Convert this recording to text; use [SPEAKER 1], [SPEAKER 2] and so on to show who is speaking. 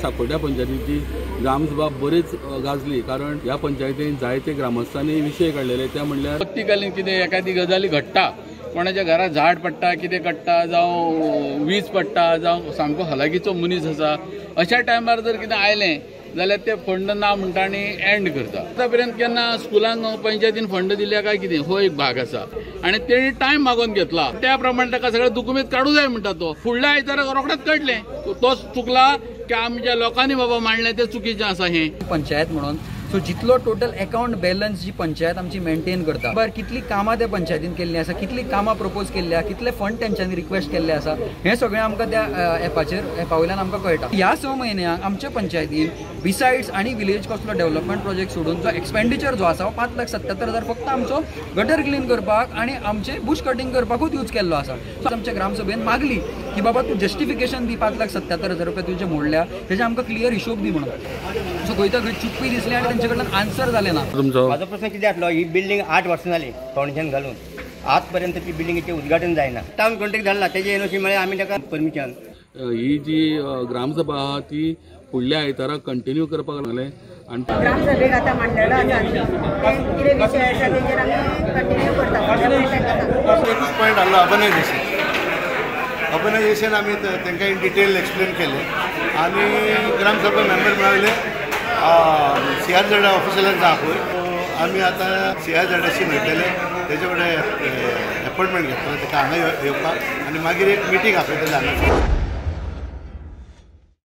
[SPEAKER 1] साकोड्या पंचायतीची ग्रामसभा बरीच गाजली, कारण ह्या पंचायतीन जायते ग्रामस्थांनी विशय काढलेले ते म्हणल्यार
[SPEAKER 2] प्रत्येकाली कितें एखादी गजाली घडटा, कोणाच्या घरात झाड पडटा, कितें कट्टा जावं वीज पडटा, जावं सामको हलाखीचो मनीस आसा, अशा टायमार जर कितें आयलें जाल्यार ते फंड ना म्हणटा आनी एंड करता। आतां पर्यंत केन्ना स्कुलांक पंचायतीन फंड दिल्या काय कितें हो एक भाग आसा आनी तेणी टायम मागून घेतला, त्या प्रमाणे ताका सगळें दुकुमेंत काडूं जाय म्हणटा तो। फुडल्या आयताराक रोखडेंच काडलें, तोच चुकला की आमच्या लोकांनी बाबा मांडलें तें चुकीचें आसा हें
[SPEAKER 3] पंचायत म्हणून। सो जितलो टोटल अकाउंट बॅलन्स जी पंचायत आमची मेंटेन करता, बरं कितली कामां त्या पंचायतीन केल्ली आसा, कितली कामां प्रपोज केल्ल्या, कितले फंड तेंच्यांनी रिक्वेस्ट केल्ले आसा, हें सगळें आमकां त्या एपा वयल्यान आमकां कळटा। ह्या 6 म्हयन्यांक आमच्या पंचायतीन बिसायड्स आनी विलेज कसलो डेव्हलपमेंट प्रोजेक्ट सोडून जो एक्सपेंडिचर जो आसा 5,77,000 फक्त आमचो गटर क्लीन करपाक आनी आमचे बुश कटिंग करपाकूच यूज केल्लो आसा। सो आमच्या ग्रामसभेन मागली की बाबा तूं जस्टिफिकेशन दी, 5,77,000 रुपया तुजे मोडल्या, तेजे आमकां क्लियर हिशोब दी म्हणून। सो खंय तरी चुकपी दिसली आनी तेंचे कडल्यान आन्सर जालें ना।
[SPEAKER 4] माझा प्रश्न कितें आसलो, ही बिल्डिंग 8 वर्सां जाली फाउंडेशन घालून, आज पर्यंत ती बिल्डिंगेचें उद्घाटन जायना। टावन कॉन्ट्रॅक्ट धाडला, तेजे एनओसी मेळ्ळें, आमी ताका परमिशन।
[SPEAKER 1] ही जी ग्रामसभा आहा ती फुडल्या आयताराक कंटिन्यू करपाक लागले आनी
[SPEAKER 5] ग्रामसभेक आतां मांडलेलो आसा, कितें विशय आसा तेजेर आमी कंटिन्यू करता।
[SPEAKER 6] एकूच पॉयंट आहलो अर्बनायझेशन। अर्बनायझेशन आमी तांकां इन डिटेल एक्सप्लेन केलें आनी ग्रामसभा मेंबर मेळाले CRZ ऑफिसरांचा पळय, आमी आतां CRZशी मेळटले, तेजे कडेन अपॉयंटमेंट घेतलो ताका हांगा येवपाक आनी मागीर एक मिटींग आपयतले हांगा।